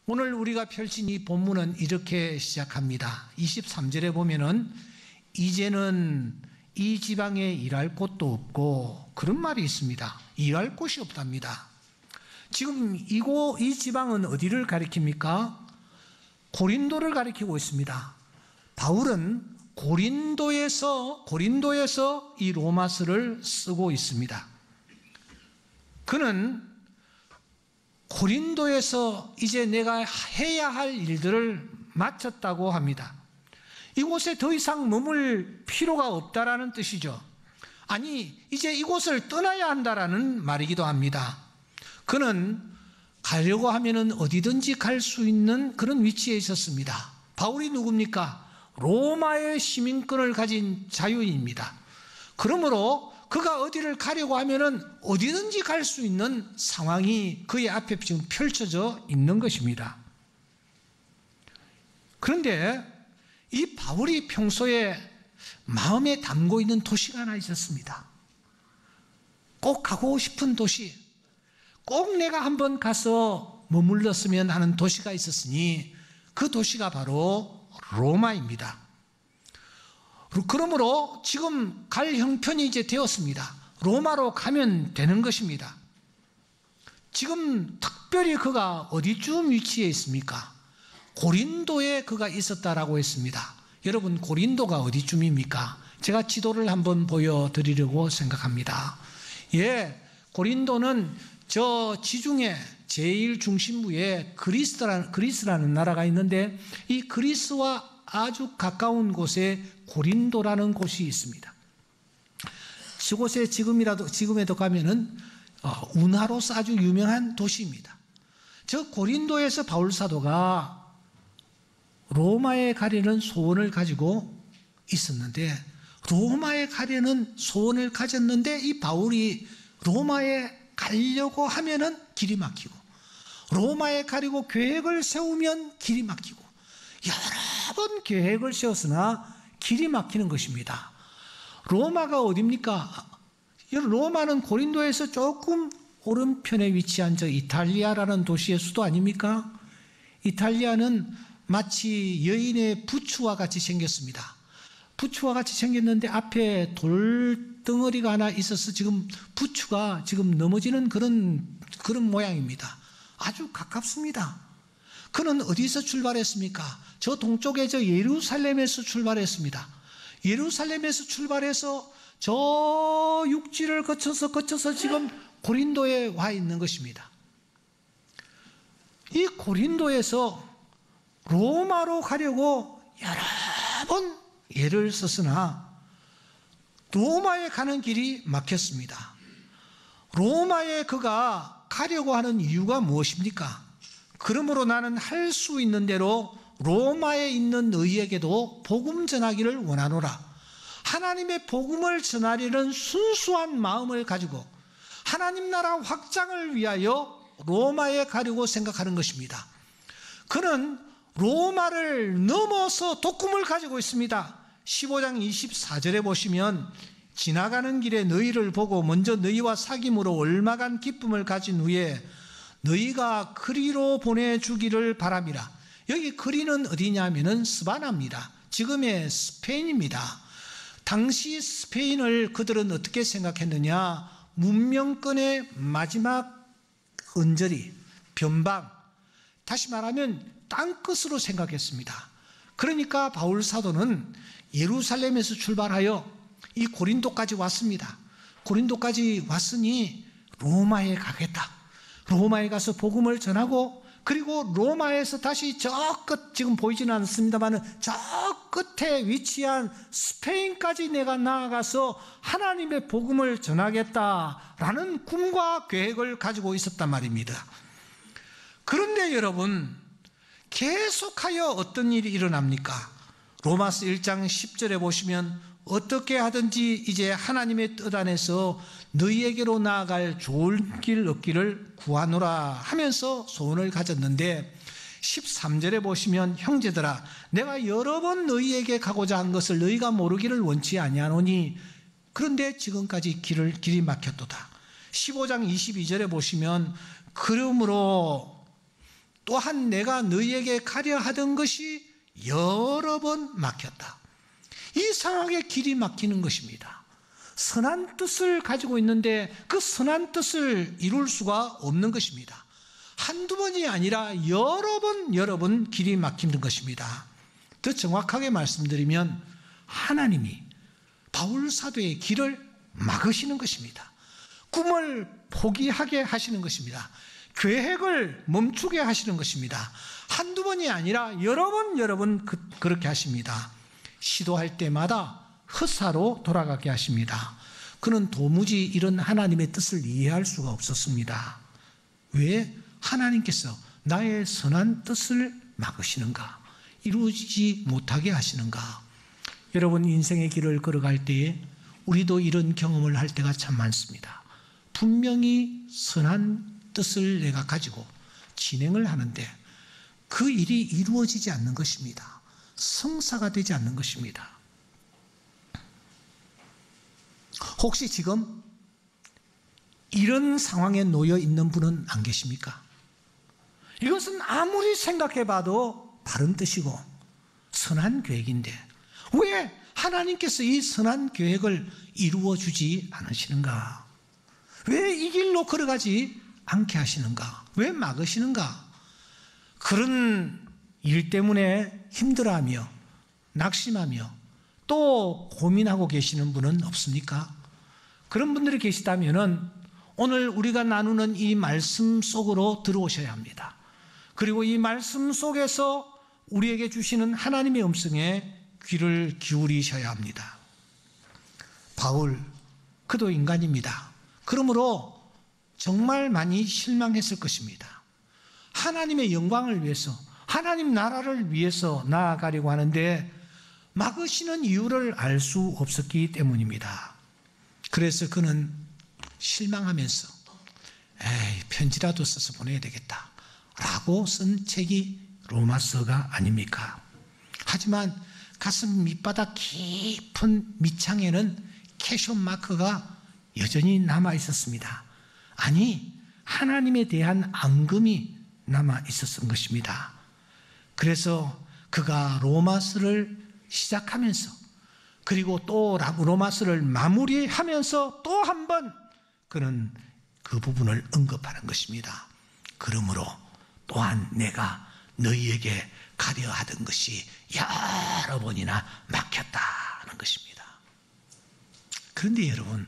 오늘 우리가 펼친 이 본문은 이렇게 시작합니다. 23절에 보면은 이제는 이 지방에 일할 곳도 없고, 그런 말이 있습니다. 일할 곳이 없답니다. 지금 이 지방은 어디를 가리킵니까? 고린도를 가리키고 있습니다. 바울은 고린도에서 이 로마서를 쓰고 있습니다. 그는 고린도에서 이제 내가 해야 할 일들을 마쳤다고 합니다. 이곳에 더 이상 머물 필요가 없다라는 뜻이죠. 아니, 이제 이곳을 떠나야 한다라는 말이기도 합니다. 그는 가려고 하면은 어디든지 갈 수 있는 그런 위치에 있었습니다. 바울이 누굽니까? 로마의 시민권을 가진 자유인입니다. 그러므로 그가 어디를 가려고 하면은 어디든지 갈 수 있는 상황이 그의 앞에 지금 펼쳐져 있는 것입니다. 그런데 이 바울이 평소에 마음에 담고 있는 도시가 하나 있었습니다. 꼭 가고 싶은 도시, 꼭 내가 한번 가서 머물렀으면 하는 도시가 있었으니 그 도시가 바로 로마입니다. 그러므로 지금 갈 형편이 이제 되었습니다. 로마로 가면 되는 것입니다. 지금 특별히 그가 어디쯤 위치해 있습니까? 고린도에 그가 있었다라고 했습니다. 여러분, 고린도가 어디쯤입니까? 제가 지도를 한번 보여드리려고 생각합니다. 예, 고린도는 저 지중해 제일 중심부에 그리스라는 나라가 있는데, 이 그리스와 아주 가까운 곳에 고린도라는 곳이 있습니다. 저곳에 지금에도 가면은 운하로서 아주 유명한 도시입니다. 저 고린도에서 바울 사도가 로마에 가려는 소원을 가지고 있었는데, 로마에 가려는 소원을 가졌는데 이 바울이 로마에 가려고 하면은 길이 막히고, 로마에 가려고 계획을 세우면 길이 막히고, 여러 번 계획을 세웠으나 길이 막히는 것입니다. 로마가 어디입니까? 로마는 고린도에서 조금 오른편에 위치한 저 이탈리아라는 도시의 수도 아닙니까? 이탈리아는 마치 여인의 부추와 같이 생겼습니다. 부추와 같이 생겼는데 앞에 돌덩어리가 하나 있어서 지금 부추가 지금 넘어지는 그런 모양입니다. 아주 가깝습니다. 그는 어디서 출발했습니까? 저 동쪽에 저 예루살렘에서 출발했습니다. 예루살렘에서 출발해서 저 육지를 거쳐서 지금 고린도에 와 있는 것입니다. 이 고린도에서 로마로 가려고 여러 번 애를 썼으나 로마에 가는 길이 막혔습니다. 로마에 그가 가려고 하는 이유가 무엇입니까? 그러므로 나는 할 수 있는 대로 로마에 있는 너희에게도 복음 전하기를 원하노라. 하나님의 복음을 전하려는 순수한 마음을 가지고 하나님 나라 확장을 위하여 로마에 가려고 생각하는 것입니다. 그는 로마를 넘어서 독금을 가지고 있습니다. 15장 24절에 보시면 지나가는 길에 너희를 보고 먼저 너희와 사귐으로 얼마간 기쁨을 가진 후에 너희가 그리로 보내주기를 바람이라. 여기 그리는 어디냐 하면은 스바나입니다. 지금의 스페인입니다. 당시 스페인을 그들은 어떻게 생각했느냐? 문명권의 마지막 언저리, 변방, 다시 말하면 땅끝으로 생각했습니다. 그러니까 바울 사도는 예루살렘에서 출발하여 이 고린도까지 왔습니다. 고린도까지 왔으니 로마에 가겠다. 로마에 가서 복음을 전하고, 그리고 로마에서 다시 저 끝, 지금 보이지는 않습니다만 저 끝에 위치한 스페인까지 내가 나아가서 하나님의 복음을 전하겠다라는 꿈과 계획을 가지고 있었단 말입니다. 그런데 여러분, 계속하여 어떤 일이 일어납니까? 로마서 1장 10절에 보시면 어떻게 하든지 이제 하나님의 뜻 안에서 너희에게로 나아갈 좋은 길 얻기를 구하노라 하면서 소원을 가졌는데, 13절에 보시면 형제들아 내가 여러 번 너희에게 가고자 한 것을 너희가 모르기를 원치 아니하노니 그런데 지금까지 길이 막혔도다. 15장 22절에 보시면 그러므로 또한 내가 너희에게 가려 하던 것이 여러 번 막혔다. 이상하게 길이 막히는 것입니다. 선한 뜻을 가지고 있는데 그 선한 뜻을 이룰 수가 없는 것입니다. 한두 번이 아니라 여러 번 길이 막히는 것입니다. 더 정확하게 말씀드리면 하나님이 바울 사도의 길을 막으시는 것입니다. 꿈을 포기하게 하시는 것입니다. 계획을 멈추게 하시는 것입니다. 한두 번이 아니라 여러 번 그렇게 하십니다. 시도할 때마다 헛사로 돌아가게 하십니다. 그는 도무지 이런 하나님의 뜻을 이해할 수가 없었습니다. 왜 하나님께서 나의 선한 뜻을 막으시는가? 이루어지지 못하게 하시는가? 여러분, 인생의 길을 걸어갈 때에 우리도 이런 경험을 할 때가 참 많습니다. 분명히 선한 뜻을 내가 가지고 진행을 하는데 그 일이 이루어지지 않는 것입니다. 성사가 되지 않는 것입니다. 혹시 지금 이런 상황에 놓여 있는 분은 안 계십니까? 이것은 아무리 생각해 봐도 바른 뜻이고 선한 계획인데 왜 하나님께서 이 선한 계획을 이루어 주지 않으시는가? 왜 이 길로 걸어가지 않게 하시는가? 왜 막으시는가? 그런 일 때문에 힘들어하며 낙심하며 또 고민하고 계시는 분은 없습니까? 그런 분들이 계시다면 오늘 우리가 나누는 이 말씀 속으로 들어오셔야 합니다. 그리고 이 말씀 속에서 우리에게 주시는 하나님의 음성에 귀를 기울이셔야 합니다. 바울, 그도 인간입니다. 그러므로 정말 많이 실망했을 것입니다. 하나님의 영광을 위해서, 하나님 나라를 위해서 나아가려고 하는데 막으시는 이유를 알 수 없었기 때문입니다. 그래서 그는 실망하면서 편지라도 써서 보내야 되겠다 라고 쓴 책이 로마서가 아닙니까? 하지만 가슴 밑바닥 깊은 밑창에는 캐션 마크가 여전히 남아 있었습니다. 아니, 하나님에 대한 앙금이 남아 있었던 것입니다. 그래서 그가 로마서를 시작하면서 그리고 또 로마서를 마무리하면서 또 한 번 그는 그 부분을 언급하는 것입니다. 그러므로 또한 내가 너희에게 가려 하던 것이 여러 번이나 막혔다는 것입니다. 그런데 여러분,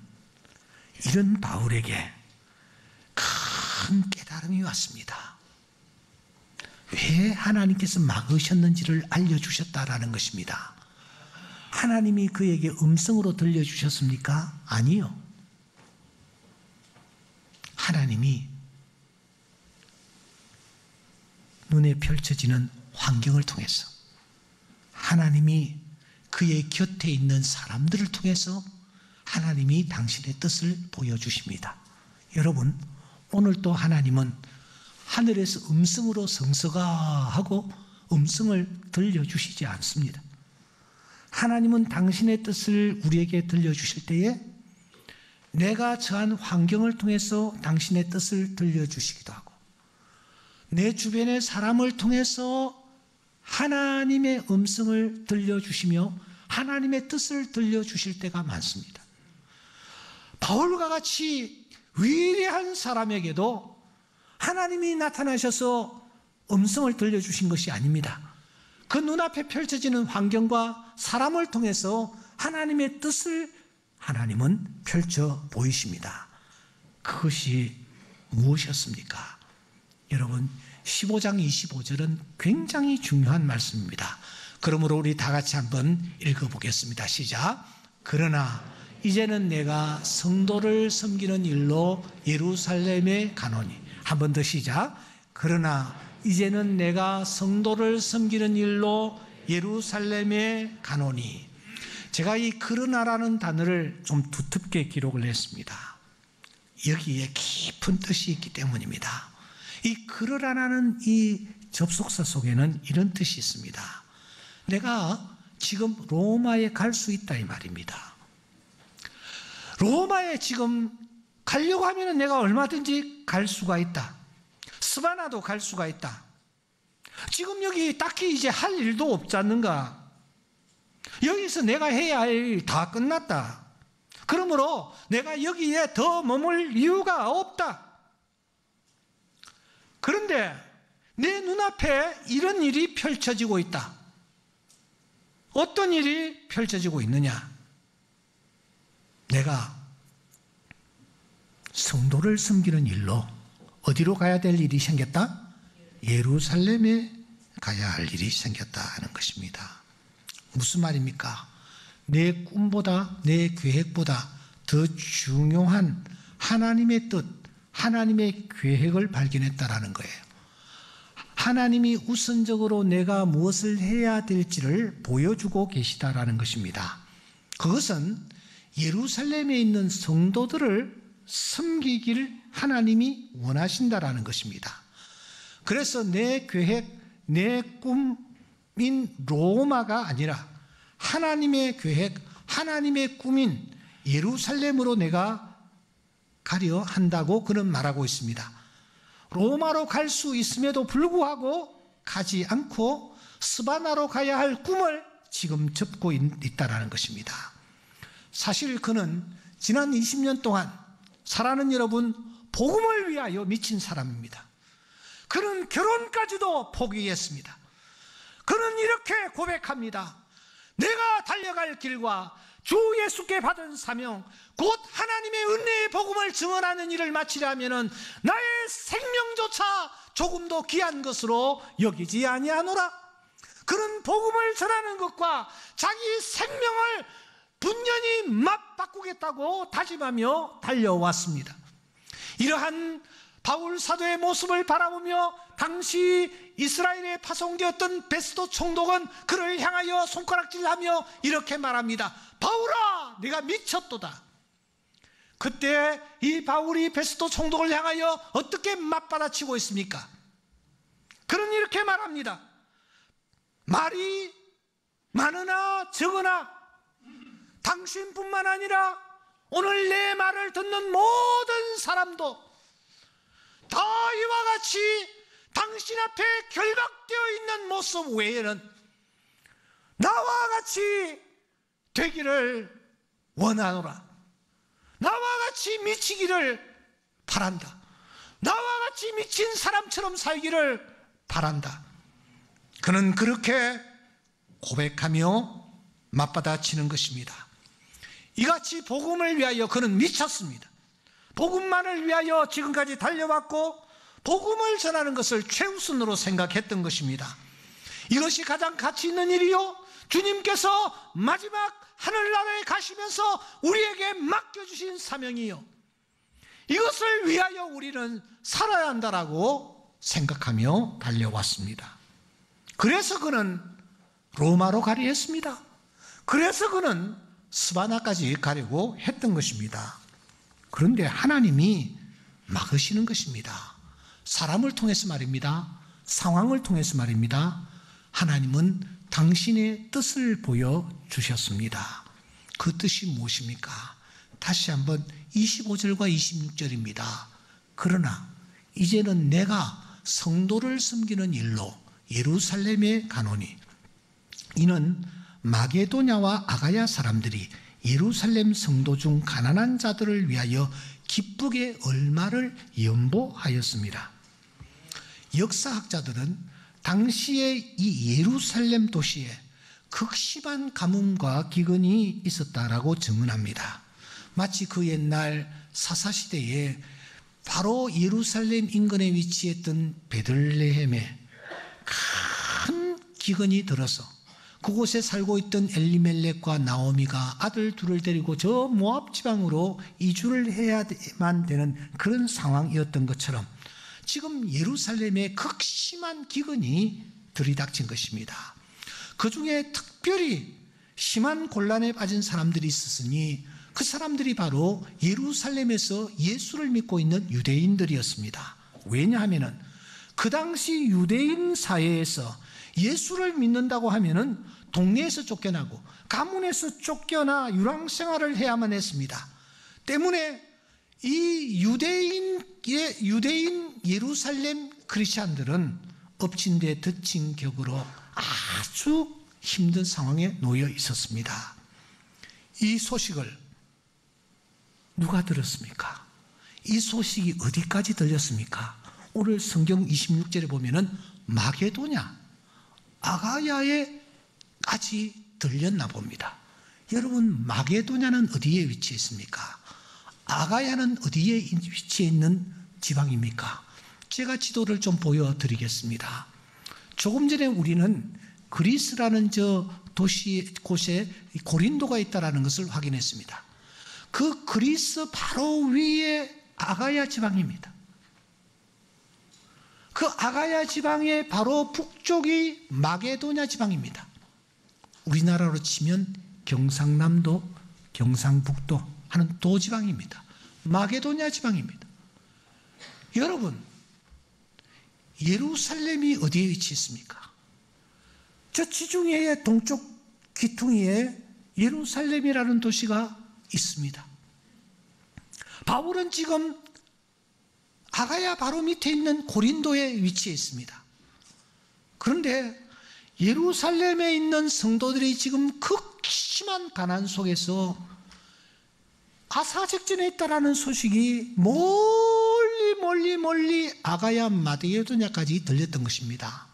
이런 바울에게 큰 깨달음이 왔습니다. 왜 하나님께서 막으셨는지를 알려주셨다라는 것입니다. 하나님이 그에게 음성으로 들려주셨습니까? 아니요. 하나님이 눈에 펼쳐지는 환경을 통해서, 하나님이 그의 곁에 있는 사람들을 통해서 하나님이 당신의 뜻을 보여주십니다. 여러분, 오늘도 하나님은 하늘에서 음성으로 성서가하고 음성을 들려주시지 않습니다. 하나님은 당신의 뜻을 우리에게 들려주실 때에 내가 처한 환경을 통해서 당신의 뜻을 들려주시기도 하고 내 주변의 사람을 통해서 하나님의 음성을 들려주시며 하나님의 뜻을 들려주실 때가 많습니다. 바울과 같이 위대한 사람에게도 하나님이 나타나셔서 음성을 들려주신 것이 아닙니다. 그 눈앞에 펼쳐지는 환경과 사람을 통해서 하나님의 뜻을 하나님은 펼쳐 보이십니다. 그것이 무엇이었습니까? 여러분, 15장 25절은 굉장히 중요한 말씀입니다. 그러므로 우리 다 같이 한번 읽어보겠습니다. 시작. 그러나 이제는 내가 성도를 섬기는 일로 예루살렘에 가노니. 한 번 더 시작. 그러나 이제는 내가 성도를 섬기는 일로 예루살렘에 가노니. 제가 이 그러나라는 단어를 좀 두텁게 기록을 했습니다. 여기에 깊은 뜻이 있기 때문입니다. 이 그러라라는 이 접속사 속에는 이런 뜻이 있습니다. 내가 지금 로마에 갈 수 있다 이 말입니다. 로마에 지금 가려고 하면 내가 얼마든지 갈 수가 있다. 스바나도 갈 수가 있다. 지금 여기 딱히 이제 할 일도 없지 않는가? 여기서 내가 해야 할 일 다 끝났다. 그러므로 내가 여기에 더 머물 이유가 없다. 그런데 내 눈앞에 이런 일이 펼쳐지고 있다. 어떤 일이 펼쳐지고 있느냐? 내가 성도를 섬기는 일로 어디로 가야 될 일이 생겼다? 예루살렘에 가야 할 일이 생겼다 하는 것입니다. 무슨 말입니까? 내 꿈보다 내 계획보다 더 중요한 하나님의 뜻, 하나님의 계획을 발견했다라는 거예요. 하나님이 우선적으로 내가 무엇을 해야 될지를 보여주고 계시다라는 것입니다. 그것은 예루살렘에 있는 성도들을 섬기길 하나님이 원하신다라는 것입니다. 그래서 내 계획, 내 꿈인 로마가 아니라 하나님의 계획, 하나님의 꿈인 예루살렘으로 내가 가려 한다고 그는 말하고 있습니다. 로마로 갈 수 있음에도 불구하고 가지 않고 스바나로 가야 할 꿈을 지금 접고 있다는 것입니다. 사실 그는 지난 20년 동안 사랑하는 여러분, 복음을 위하여 미친 사람입니다. 그는 결혼까지도 포기했습니다. 그는 이렇게 고백합니다. 내가 달려갈 길과 주 예수께 받은 사명, 곧 하나님의 은혜의 복음을 증언하는 일을 마치려면 나의 생명조차 조금도 귀한 것으로 여기지 아니하노라. 그는 복음을 전하는 것과 자기 생명을 분연히 맞바꾸겠다고 다짐하며 달려왔습니다. 이러한 바울 사도의 모습을 바라보며 당시 이스라엘에 파송되었던 베스도 총독은 그를 향하여 손가락질하며 이렇게 말합니다. 바울아, 네가 미쳤도다. 그때 이 바울이 베스도 총독을 향하여 어떻게 맞받아치고 있습니까? 그는 이렇게 말합니다. 말이 많으나 적으나 당신뿐만 아니라 오늘 내 말을 듣는 모든 사람도 다 이와 같이 당신 앞에 결박되어 있는 모습 외에는 나와 같이 되기를 원하노라. 나와 같이 미치기를 바란다. 나와 같이 미친 사람처럼 살기를 바란다. 그는 그렇게 고백하며 맞받아치는 것입니다. 이같이 복음을 위하여 그는 미쳤습니다. 복음만을 위하여 지금까지 달려왔고 복음을 전하는 것을 최우선으로 생각했던 것입니다. 이것이 가장 가치 있는 일이요, 주님께서 마지막 하늘나라에 가시면서 우리에게 맡겨주신 사명이요, 이것을 위하여 우리는 살아야 한다라고 생각하며 달려왔습니다. 그래서 그는 로마로 가려 했습니다. 그래서 그는 스바나까지 가려고 했던 것입니다. 그런데 하나님이 막으시는 것입니다. 사람을 통해서 말입니다. 상황을 통해서 말입니다. 하나님은 당신의 뜻을 보여주셨습니다. 그 뜻이 무엇입니까? 다시 한번 25절과 26절입니다. 그러나 이제는 내가 성도를 섬기는 일로 예루살렘에 가노니 이는 마게도냐와 아가야 사람들이 예루살렘 성도 중 가난한 자들을 위하여 기쁘게 얼마를 연보하였습니다. 역사학자들은 당시에 이 예루살렘 도시에 극심한 가뭄과 기근이 있었다라고 증언합니다. 마치 그 옛날 사사시대에 바로 예루살렘 인근에 위치했던 베들레헴에 큰 기근이 들어서 그곳에 살고 있던 엘리멜렉과 나오미가 아들 둘을 데리고 저 모압 지방으로 이주를 해야만 되는 그런 상황이었던 것처럼 지금 예루살렘에 극심한 기근이 들이닥친 것입니다. 그 중에 특별히 심한 곤란에 빠진 사람들이 있었으니 그 사람들이 바로 예루살렘에서 예수를 믿고 있는 유대인들이었습니다. 왜냐하면 그 당시 유대인 사회에서 예수를 믿는다고 하면은 동네에서 쫓겨나고 가문에서 쫓겨나 유랑생활을 해야만 했습니다. 때문에 이 유대인 예루살렘 크리스찬들은 엎친 데 덮친 격으로 아주 힘든 상황에 놓여 있었습니다. 이 소식을 누가 들었습니까? 이 소식이 어디까지 들렸습니까? 오늘 성경 26절에 보면은 마게도냐, 아가야에까지 들렸나 봅니다. 여러분, 마게도냐는 어디에 위치해 있습니까? 아가야는 어디에 위치해 있는 지방입니까? 제가 지도를 좀 보여드리겠습니다. 조금 전에 우리는 그리스라는 저 도시 곳에 고린도가 있다는 것을 확인했습니다. 그 그리스 바로 위에 아가야 지방입니다. 그 아가야 지방의 바로 북쪽이 마게도냐 지방입니다. 우리나라로 치면 경상남도, 경상북도 하는 도지방입니다. 마게도냐 지방입니다. 여러분, 예루살렘이 어디에 위치했습니까? 저 지중해의 동쪽 귀퉁이에 예루살렘이라는 도시가 있습니다. 바울은 지금 아가야 바로 밑에 있는 고린도에 위치해 있습니다. 그런데 예루살렘에 있는 성도들이 지금 극심한 가난 속에서 아사직전에 있다라는 소식이 멀리 아가야 마게도냐까지 들렸던 것입니다.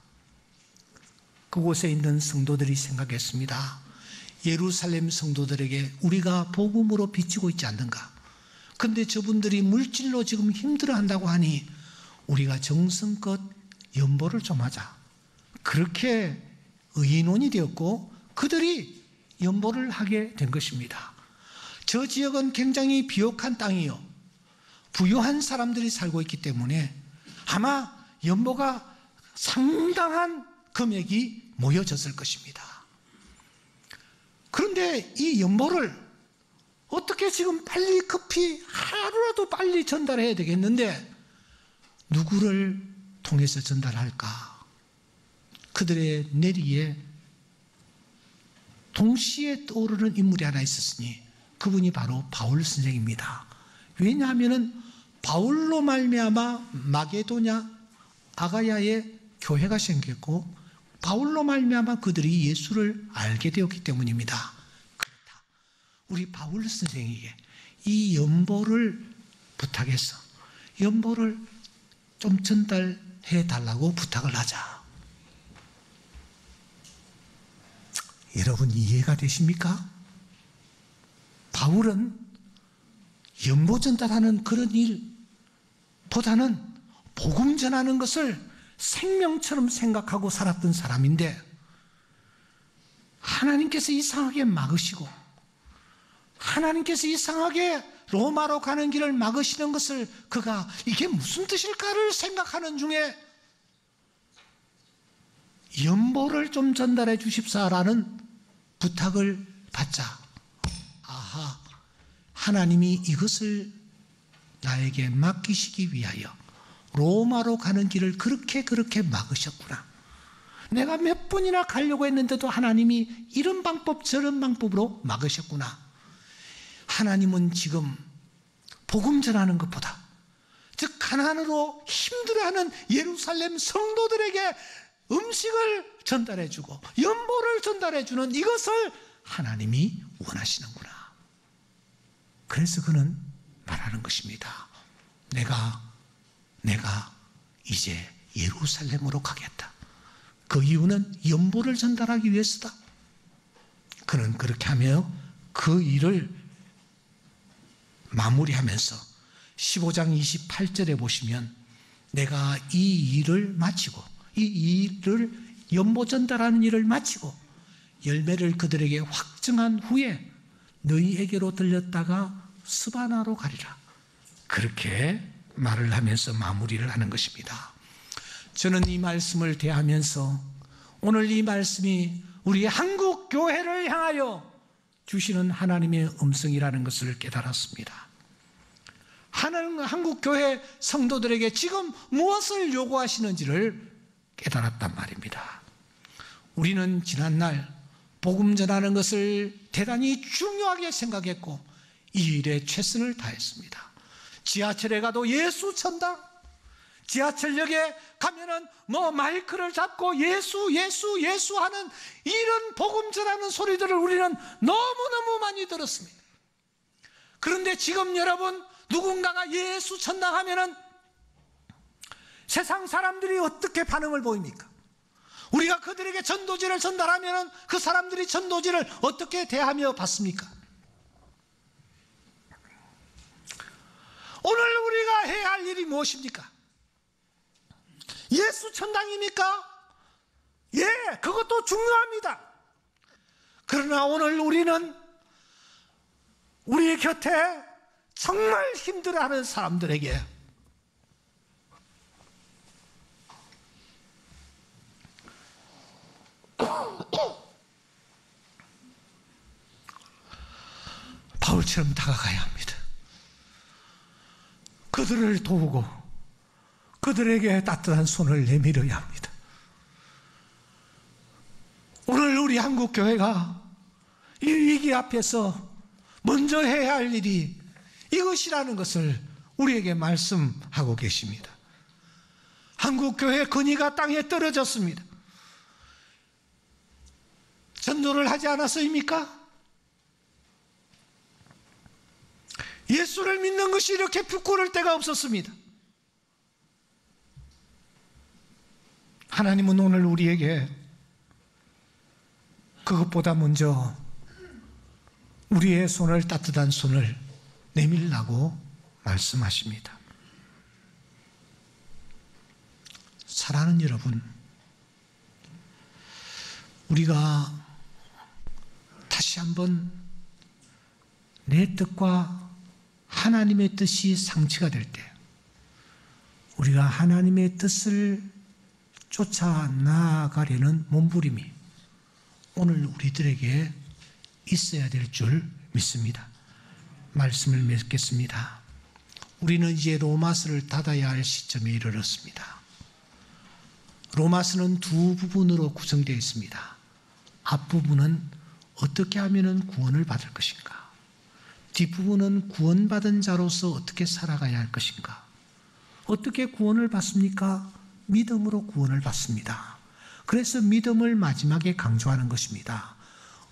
그곳에 있는 성도들이 생각했습니다. 예루살렘 성도들에게 우리가 복음으로 비치고 있지 않는가? 근데 저분들이 물질로 지금 힘들어한다고 하니 우리가 정성껏 연보를 좀 하자. 그렇게 의논이 되었고 그들이 연보를 하게 된 것입니다. 저 지역은 굉장히 비옥한 땅이요, 부유한 사람들이 살고 있기 때문에 아마 연보가 상당한 금액이 모여졌을 것입니다. 그런데 이 연보를 어떻게 지금 빨리 급히 하루라도 빨리 전달해야 되겠는데 누구를 통해서 전달할까? 그들의 내리에 동시에 떠오르는 인물이 하나 있었으니 그분이 바로 바울 선생입니다. 왜냐하면 바울로 말미암아 마게도냐 아가야에 교회가 생겼고 바울로 말미암아 그들이 예수를 알게 되었기 때문입니다. 그렇다. 우리 바울 선생에게 이 연보를 부탁해서 연보를 좀 전달해 달라고 부탁을 하자. 여러분, 이해가 되십니까? 바울은 연보 전달하는 그런 일보다는 복음 전하는 것을 생명처럼 생각하고 살았던 사람인데 하나님께서 이상하게 막으시고 하나님께서 이상하게 로마로 가는 길을 막으시는 것을 그가 이게 무슨 뜻일까를 생각하는 중에 연보를 좀 전달해 주십사라는 부탁을 받자, 아하, 하나님이 이것을 나에게 맡기시기 위하여 로마로 가는 길을 그렇게 막으셨구나. 내가 몇 번이나 가려고 했는데도 하나님이 이런 방법 저런 방법으로 막으셨구나. 하나님은 지금 복음 전하는 것보다 즉 가난으로 힘들어하는 예루살렘 성도들에게 음식을 전달해주고 연보를 전달해주는 이것을 하나님이 원하시는구나. 그래서 그는 말하는 것입니다. 내가 이제 예루살렘으로 가겠다. 그 이유는 연보를 전달하기 위해서다. 그는 그렇게 하며 그 일을 마무리하면서 15장 28절에 보시면 내가 이 일을 마치고 이 일을 연보 전달하는 일을 마치고 열매를 그들에게 확증한 후에 너희에게로 들렸다가 스바나로 가리라. 그렇게 말을 하면서 마무리를 하는 것입니다. 저는 이 말씀을 대하면서 오늘 이 말씀이 우리 한국 교회를 향하여 주시는 하나님의 음성이라는 것을 깨달았습니다. 한국 교회 성도들에게 지금 무엇을 요구하시는지를 깨달았단 말입니다. 우리는 지난날 복음 전하는 것을 대단히 중요하게 생각했고 이 일에 최선을 다했습니다. 지하철에 가도 예수 전당, 지하철역에 가면은 뭐 마이크를 잡고 예수 예수 예수 하는 이런 복음 전하는 소리들을 우리는 너무너무 많이 들었습니다. 그런데 지금 여러분, 누군가가 예수 전당하면은 세상 사람들이 어떻게 반응을 보입니까? 우리가 그들에게 전도지를 전달하면은 그 사람들이 전도지를 어떻게 대하며 받습니까? 오늘 우리가 해야 할 일이 무엇입니까? 예수 천당입니까? 예, 그것도 중요합니다. 그러나 오늘 우리는 우리 곁에 정말 힘들어하는 사람들에게 바울처럼 다가가야 합니다. 그들을 도우고 그들에게 따뜻한 손을 내밀어야 합니다. 오늘 우리 한국교회가 이 위기 앞에서 먼저 해야 할 일이 이것이라는 것을 우리에게 말씀하고 계십니다. 한국교회 근위가 땅에 떨어졌습니다. 전도를 하지 않았습니까? 예수를 믿는 것이 이렇게 부끄러울 때가 없었습니다. 하나님은 오늘 우리에게 그것보다 먼저 우리의 손을, 따뜻한 손을 내밀라고 말씀하십니다. 사랑하는 여러분, 우리가 다시 한번 내 뜻과 하나님의 뜻이 상치가 될 때, 우리가 하나님의 뜻을 쫓아 나아가려는 몸부림이 오늘 우리들에게 있어야 될 줄 믿습니다. 말씀을 맺겠습니다. 우리는 이제 로마서를 닫아야 할 시점에 이르렀습니다. 로마서는 두 부분으로 구성되어 있습니다. 앞부분은 어떻게 하면 구원을 받을 것인가, 뒷부분은 구원받은 자로서 어떻게 살아가야 할 것인가. 어떻게 구원을 받습니까? 믿음으로 구원을 받습니다. 그래서 믿음을 마지막에 강조하는 것입니다.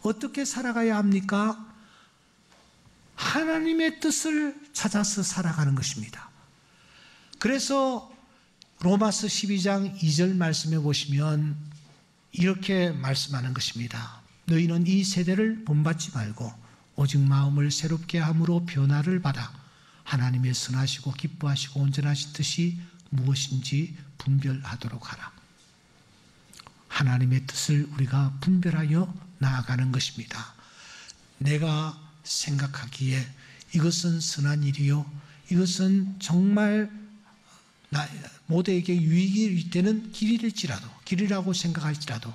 어떻게 살아가야 합니까? 하나님의 뜻을 찾아서 살아가는 것입니다. 그래서 로마서 12장 2절 말씀해 보시면 이렇게 말씀하는 것입니다. 너희는 이 세대를 본받지 말고 오직 마음을 새롭게 함으로 변화를 받아 하나님의 선하시고 기뻐하시고 온전하신 뜻이 무엇인지 분별하도록 하라. 하나님의 뜻을 우리가 분별하여 나아가는 것입니다. 내가 생각하기에 이것은 선한 일이요, 이것은 정말 모두에게 유익이 되는 길이라고 생각할지라도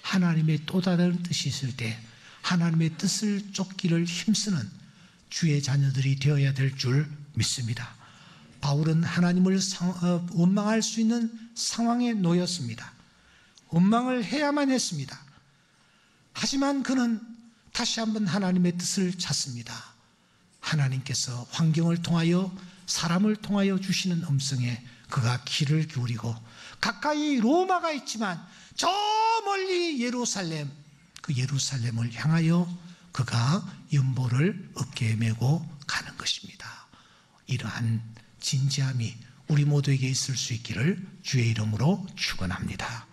하나님의 또 다른 뜻이 있을 때 하나님의 뜻을 쫓기를 힘쓰는 주의 자녀들이 되어야 될 줄 믿습니다. 바울은 하나님을 원망할 수 있는 상황에 놓였습니다. 원망을 해야만 했습니다. 하지만 그는 다시 한번 하나님의 뜻을 찾습니다. 하나님께서 환경을 통하여, 사람을 통하여 주시는 음성에 그가 귀를 기울이고 가까이 로마가 있지만 저 멀리 예루살렘, 그 예루살렘을 향하여 그가 연보를 어깨에 메고 가는 것입니다. 이러한 진지함이 우리 모두에게 있을 수 있기를 주의 이름으로 축원합니다.